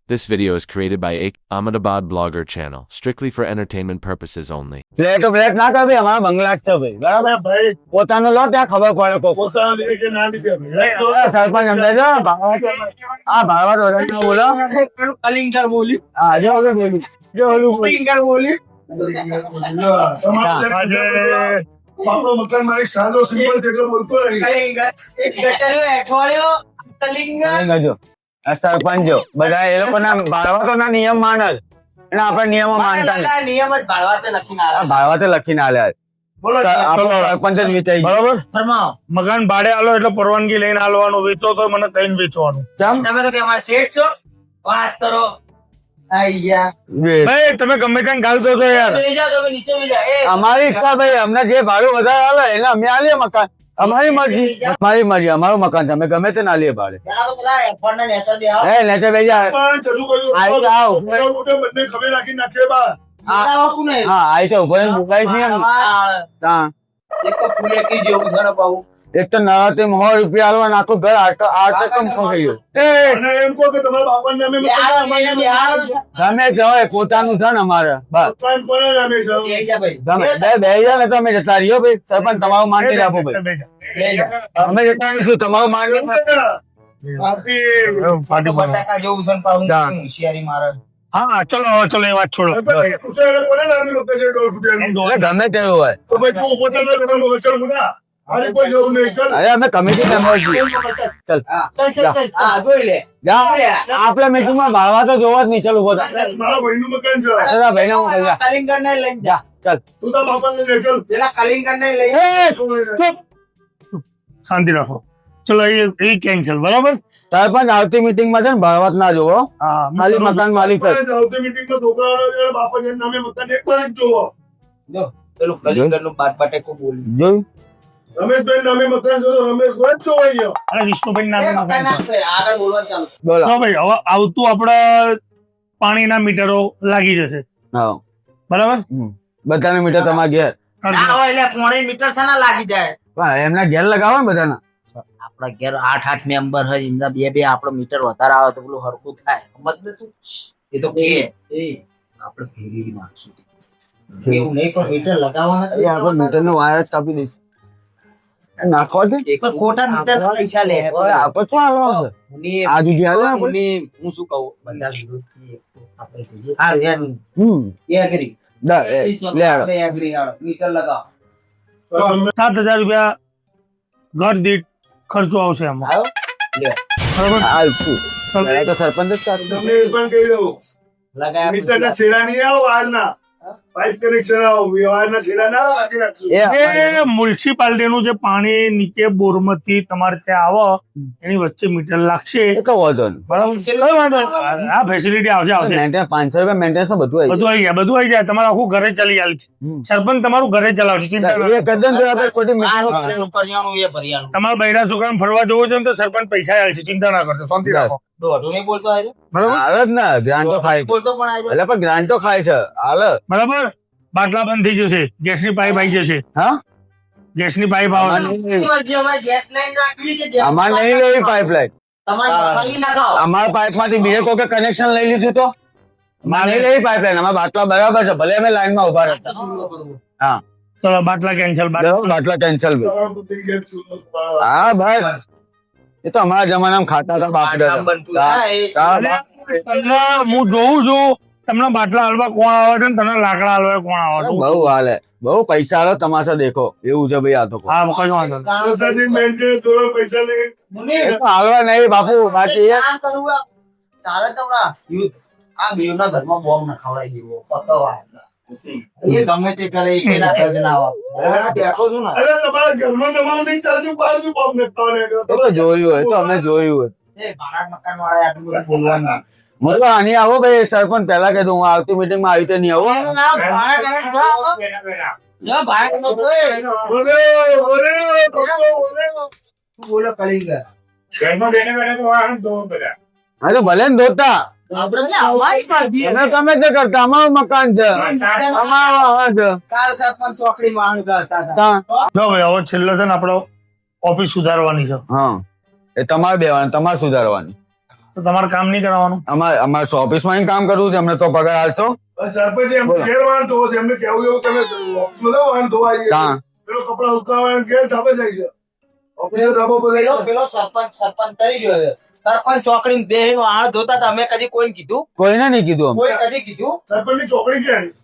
This video is created by Ahmedabad blogger channel, strictly for entertainment purposes only. Flat ના કર ભાઈ અમારા બંગલા જ છે ભાઈ બરાબર ભાઈ પોતાનો લો ત્યાં ખબર પડે કોક પોતાના લીધે કે ના લીધે ભાઈ સરપંચ સમજાય છે ભાડવા ધોરણ બોલો કલિંગર બોલી હા જો હવે બોલી જો ઓલું બોલી કલિંગર બોલી આજે આપણો મકાન મારી સાદો સિમ્પલ છે એટલે બોલતો નહીં કલિંગર એક ગટરનો અઠવાડિયો કલિંગર જો આ સરપંચ જો બધા એ લોકોના ભાડવા તો ના નિયમ માને જ અને આપણે નિયમો માનતા નહીં નિયમ જ ભાડવા તે લખીને આ ભાડવા તો લખીને આલ્યા બોલો આપણો સરપંચ જ વિચારી બરાબર ફરમાવો મકાન ભાડે આલો એટલે પરવાનગી લઈને આલવાનું વેચો તો મને કઈને વેચવાનું કેમ તમે તો કે અમારા શેઠ છો વાત કરો આઈ ગયા ભાઈ તમે ગમે ત્યાં ગાલ દો તો યાર બેસી જાઓ તમે નીચે બેસી જાઓ અમારી ઈચ્છા ભાઈ અમને જે ભાડું વધારે આલે એને અમે આલીએ મકાન અમારી મરજી અમારું મકાન છે અમે ગમે તે ના લઈએ ભાડે પેલા તો પેલા એફર્ટને નેતર બે આવો એ નેચે બેસી જા પણ હજુ કોઈ આઈ જાઓ. બંને ખબર રાખી નાખીએ બા આવો કોને હા આઈ તો ઉભો રહીને મુકાઈ છે એમ તા એક તો ફૂલે કી જેવું છે ને પાઉ એક તો નરાતે ₹100 આલવા આખું ઘર આટકમ ખાઈ ગયું અને એમ કહો કે તમારા બાપાને નામે બિહાર ગમે તે હોય પોતાનું છે ને અમારે બસ મકાન કોના નામે છે બેસી જા ભાઈ ગમે બે જાય ને તમે જતા રહ્યો ભાઈ સરપંચ તમારું માનતી રાખો ભાઈ બેસી જા અમે જતા રહીશું તમારું માનવું પાર્ટી બટાકા જેવું છે ને પાઉ જા. હોશિયારી મારે હા ચલો ચલો એ વાત છોડો કોને નામે રોકે છે ડોલ ફૂટિયાનું? એટલે ગમે તેવું હોય તો ભાઈ તું ઉભો થઈને તમારું વચન મુદા આની કોઈ જરૂર નહીં ચલ અરે અમે કમિટી મેમ્બર છીએ ચાલ હા જોઈ લે જા આપણે મીટિંગ માં ભાડવા તો જોવા જ નહીં ચાલ ઉભો થા મારા ભાઈનું મકાન છે અરે ભાઈ ના મોકલ જા કલિંગર ને લઈને જા ચાલ તું તારા બાપાને લઈ ચલ પેલા કલિંગર ને લઈ શાંતિ રાખો ચલો એ કેન્સલ બરાબર સરપંચ આવતી મીટિંગ માં છે ને ભાડવા જ ના જોવો હા ખાલી મકાન માલિક જ. આવતી મીટિંગમાં છોકરાઓને બાપા છે નામે મકાન એક વાર જ જોવો જો પેલું કલિંગર નું બાટે કો બોલી જોયું રમેશભાઈ નામે મકાન છે તો રમેશભાઈ જ જોવાઈ ગયો અરે વિષ્ણુભાઈ નામે મકાન છે આગળ બોલવાનું ચાલુ બોલો તો ભાઈ હવે આવતું આપડા પાણીના મીટરો લાગી જશે હા બરાબર બધાને મીટર તમારા ઘેર ના હોય એટલે પોણી મીટર છે ના લાગી જાય પણ એમના ઘેર લગાવો ને બધાના આપડા ઘેર 8 મેમ્બર હોય એમના બે આપડો મીટર વધારે આવે તો પેલું હરકું થાય મત તું એ તો કે આપણે ફેરવી નાખશું એવું નહીં પણ મીટર લગાવવાના એ આપણે મીટર નો વાયર જ કાપી દઈશું એ નાખવા દે એક ખોટા મીટર પૈસા લે ઓય આપણે શું હાલવાનું છે આ જુદી હાલે આપણે હું શું કહું બધા વિરોધી આપણે જઈએ હા યાર એ એગ્રી લે હાલો. આપણે એગ્રી મીટર લગાવ 7,000 રૂપિયા ઘર દીઠ ખર્ચો આવશે આમાં આવ્યો લે બરાબર હાલ શું પેલા તો સરપંચ જ કાઢી દે. તમને એ પણ કહી દઉં લગાવ્યા મીટરના છેડા નહીં આવો વાયરના પાઇપ કનેક્શન આવો વાયરના છેડા ના રાખી નાખજો એ આપણે- એ મ્યુનિસિપાલિટીનું જે પાણી નીચે બોરમાંથી તમારે ત્યાં આવે એની વચ્ચે મીટર લાગશે એ તો વાંધો નહીં બરાબર કઈ વાંધો નહીં. આ ફેસિલિટી આવશે આવશે મેન્ટેનન્સ ₹500 મેન્ટેનન્સ બધું આવી બધું આવી જાય તમારું આખું ઘરે ચલી જાય છે સરપંચ તમારું ઘરે ચલાવશે ચિંતા જાય. એ કદમ તો આપણે ખોટી મીટિંગ કરિયાણું એ ભરિયાણું તમારા બૈરા છોકરાને ફરવા જવું છે ને તો સરપંચ પૈસા આલે છે ચિંતા ના કરજો શાંતિ રાખો દોઢું નહીં બોલતો આજે બરાબર હાલ જ ને ગ્રાન્ટો ખાય બોલતો પણ આજે એટલે પણ ગ્રાન્ટો ખાય છે હાલ બરાબર બાટલા બંધ થઈ જશે ગેસની પાઇપ આવી જશે હા ગેસની પાઇપ આવે મરજી અમારે ગેસ લાઈન રાખવી કે ગેસ અમારે નહીં લેવી પાઇપલાઇન તમારે ખાલી નાખાઓ અમારા પાઇપ માંથી બીજે કોઈ કનેક્શન લઈ લીધું તો અમારે નહીં લેવી પાઇપલાઇન અમારા બાટલા બરાબર છે ભલે અમે લાઈન માં ઉભા રહેતા હા ચલો બાટલા કેન્સલ બાટલા કેન્સલ હા ભાઈ એ તો અમારા જમાનામાં ખાતા હતા બાપ કામ બનતું દાદા. હું જોઉં છું તમને બાટલા હાલવા કોણ આવે છે ને તમને લાકડા હાલવા કોણ આવે છે બહુ હાલે બહુ પૈસા હાલો તમાશા દેખો એવું છે ભાઈ આ તો હા કઈ વાંધો નહીં. પૈસા લઈ એ તો હાલવા નહીં બાપુ બાકી એ કામ કરવું આ ચાલે તમને યુદ્ધ આ બેવના ઘરમાં બોમ્બ ન ખવડાવી દેવો પતવા એ ગમે તે કરે એ કેના ખર્ચ ના આવે બેઠો છું ને અરે તમારા ઘરમાં તમારું નહીં ચાલતું બહાર શું બોમ્બ નાખતા હોય ને? તો જોયું હોય તો અમે જોયું હોય એ ભાડા મકાન વાળા આટલું બધું બોલવાનું મતલબ આની આવો ભાઈ સરપંચ પહેલા કીધું હું આવતી મીટિંગ માં આવી તો નહીં આવો ના ભાડા કરે છે ભાડા નો કોઈ ઓરે, ઓરે, ઓરે. બોલો કલિંગર હા તો ભલે ને ધોતા આપણે અવાજ કાઢીએ તમે તમે જ કરતા અમારું મકાન છે અમારું છે કાલ સરપંચ ચોકડી માં કરતા હતા તા. જો ભાઈ હવે છેલ્લે છે ને આપણે ઓફિસ સુધારવાની છે હા એ તમારે બેવાનું તમારે સુધારવાની તો તમારે કામ નહીં કરાવવાનું. અમારે ઓફિસમાં કામ કરવું છે, અમને તો પગાર આલશો. સરપંચ એમ બોલો. ઘેર વાહન ધોવો છે, એમને કેવું એવું તમે ઓફિસમાં ના વાહન ધોવા આવીએ. કાં? પેલો કપડા ઉકાળવા ઘેર ધાબે જાય છે. ઓફિસે ધાબો પર જાય છે. પેલો સરપંચ કરી રહ્યો છે. સરપંચ ચોકડી બેહીને વાળ ધોતા હતા, અમે કદી કોઈને કીધું? કોઈને નહીં કીધું અમે. કોઈ કદી કીધું? સરપંચની ચોકડી ક્યાં આવી?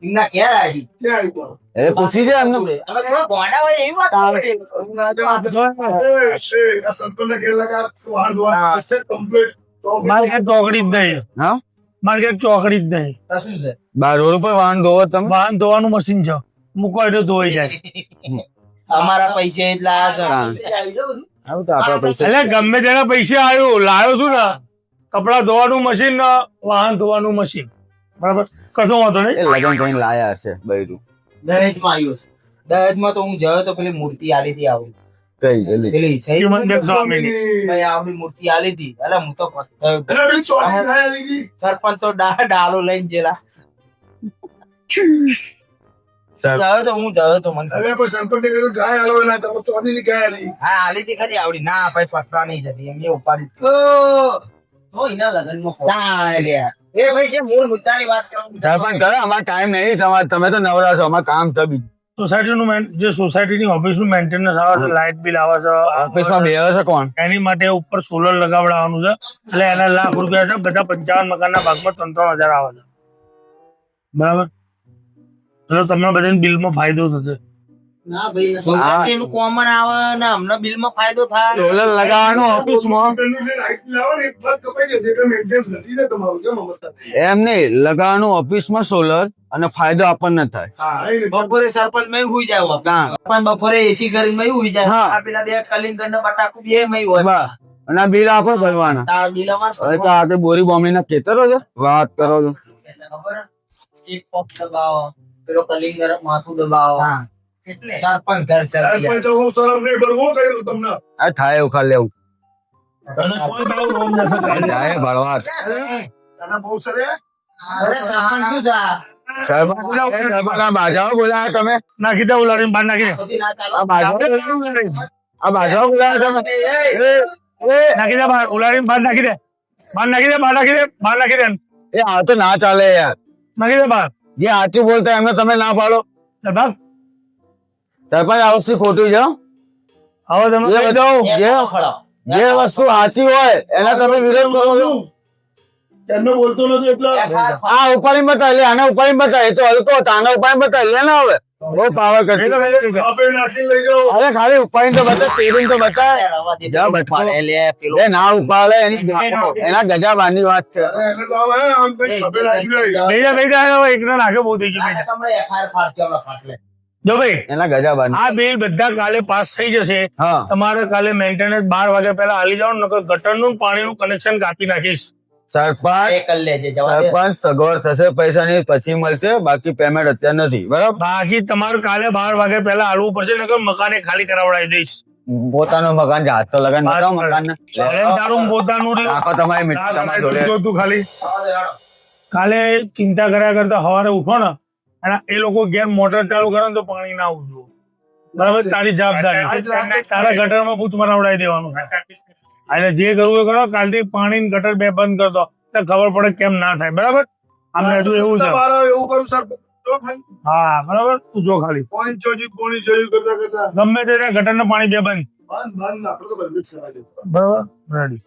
એમના ઘેર આવી. ક્યાં આવી પણ? એ પૂછી છે એમને. અમે થોડા ગોંડા હોય એવી વાત કરે. આ સરપંચને ઘેર લગા વાહન ધોવા કમ્પ્લીટ મારે ક્યાંક ચોકડી જ નહીં. હા મારે ક્યાંક ચોકડી જ નહીં. તો શું છે? બાર રોડ ઉપર વાહન ધોવો તમે. વાહન ધોવાનું મશીન છે, મૂકો એટલે ધોઈ જાય. અમારા પૈસે એટલા હા. આવું તો આપણા પૈસા. એટલે ગમે તેના પૈસે આવ્યું લાવ્યો છું ને, કપડા ધોવાનું મશીન ને વાહન ધોવાનું મશીન, બરાબર, કશો વાંધો નહીં. એ લગન કરીને લાયા હશે બૈરું. દહેજમાં આવ્યો છે. દહેજમાં તો હું ગયો તો પેલી મૂર્તિ આલી હતી આવડી. કઈ જલ્દી. પેલી સહી શ્રીમંત સ્વામીની. ભાઈ આવડી મૂર્તિ આલી હતી. અરે હું તો પસ્તાયો. એટલે પેલી ચોકડી ખાયા લીધી. સરપંચ તો ડાલો લઈને જેલા. સર ગયો તો હું ગયો તો મને હવે પણ સરપંચને કીધું ગાય હાલવા ના તમે ચોકડીની ગાય હાલી. હા આલી હતી ખરી આવડી. ના ભાઈ પકડા નહીં જતી એમ એ ઉપાડી. ઓ એના લગનમાં લ્યા એ ભાઈ જે મૂળ મુદ્દાની વાત કરું સરપંચ કરે અમારે ટાઈમ નહીં તમારે, તમે તો નવરા છો, અમારે કામ છે બીજું. સોસાયટીનું જે સોસાયટીની ઓફિસનું મેન્ટેનન્સ આવે છે, લાઇટ બિલ આવે છે, ઓફિસમાં બેહે છે કોણ? એની માટે ઉપર સોલર લગાવડાવવાનું છે, એટલે એના લાખ રૂપિયા છે. બધા 55 મકાનના ભાગમાં 3-3 હજાર આવે છે, બરાબર. એટલે તમને બધાને બિલમાં ફાયદો થશે. ના ભાઈ સોસાયટીનું કોમન આવે ને અમને બિલમાં ફાયદો થાય. સોલર લગાવવાનું ઓફિસમાં. પેલું જે લાઈટ લાવો ને એક વાત કપાઈ જશે એટલે મેન્ટેનન્સ નથી ને તમારું કેમ અમરતા? એમ નહીં, લગાવવાનું ઓફિસમાં સોલર અને ફાયદો આપણને થાય. હા એ રીતે. બપોરે સરપંચ માં હુઈ જાય કાં? પણ બપોરે એસી કરીને માં હુઈ જાય. હા. આ પેલા બે કલિંગર ને બટાકુ બે માં હોય. બસ. અને આ બિલ આપણે ભરવાના. તાર બિલ અમાર હવે તો આ બોરી બોમડીના ખેતરો છે, વાત કરો છો. ખબર હે? એક પગ દબાવો પેલો કલિંગર માથું દબાવો. એટલે સરપંચ ઘર ચાલી જાય. સરપંચ હું શરમ નહીં ભરવું કર્યું તમને. આ થાય એવું ખાલી લેવું. અને કોઈ દાડો રોમ જશે કાલે. જાય ભરવા. તને બહુ સરે અરે સરપંચ શું છે? સરપંચના બાજાઓ બોલાયા તમે. નાખી દે ઉલાડીને બહાર નાખી દે. બધી ના ચાલે. આ બાજાઓ બોલાયા તમે. નાખી દે બહાર, ઉલાડીને બહાર નાખી દે. બહાર નાખી દે, બહાર નાખી દે, બહાર નાખી દે, એ આ તો ના ચાલે યાર. નાખી દે બહાર. જે સાચું બોલતા એમને તમે ના પાડો. ચાલ ભાગ. સરપંચ આ વસ્તુ ખોટી છે હો. હવે તમે જે કહી દઉં. જે વસ્તુ સાચી હોય એના તમે વિરોધ કરો છો. એમને બોલતો નથી એટલે આ ઉપાડી બતાય લે, આને ઉપાડી બતાય, એ તો હલકો હતો, આને ઉપાડી બતાય લે ને. હવે બહુ પાવર કરતી. કાપે નાખી લઈ જાઓ. અરે ખાલી ઉપાડી તો બતાય, તેડીને તો બતાય. જા બટકો. એ ના ઉપાડે એના ગજાબાની વાત છે. અરે એને તો હવે આમ કઈ કાપે નાખી લઈ. લઈ જા, લઈ જા. હવે એકનો નાખે બહુ થઈ ગયું. જો ભાઈ, એના ગજાબાની. આ બિલ બધા કાલે પાસ થઈ જશે. હા તમારે કાલે મેન્ટેનન્સ 12 વાગ્યા પહેલા આલી જાવ, નકર ગટરનું પાણીનું કનેક્શન કાપી નાખીશ. સરપંચ સગવડ થશે પૈસાની પછી મળશે, બાકી પેમેન્ટ અત્યારે નથી, બરાબર. બાકી તમારે કાલે 12 વાગ્યા પહેલા આલવું પડશે, નકર મકાને ખાલી કરાવડાવી દઈશ. પોતાનું મકાન છે, હાથ તો લગાન બતાવો મકાન ને. તારું પોતાનું રે. આખો તમારી મીઠી તમારી જોડે. જો તું ખાલી કાલે ચિંતા કર્યા કરતા સવારે ઉઠો ને, અને એ લોકો ઘેર મોટર ચાલુ કરે ને તો પાણી ના આવતું, બરાબર. તારી જવાબદારી. તારા ગટરમાં પૂછ મરાવડાવી દેવાનું છે. એટલે જે કરવું એ કરો. કાલથી પાણી ને ગટર બે બંધ કરી દો, તો ખબર પડે કેમ ના થાય, બરાબર. આમને હજુ એવું છે. તમારે એવું કરું સરપંચ જો ભાઈ હા બરાબર, તું જો ખાલી પોઈન્ટ પોણી ચોરી કરતા કરતા ગમે તે ગટરના પાણી બે બંધ, બંધ આપણે તો બધું જ કરાવી દે. બરાબર, રેડી.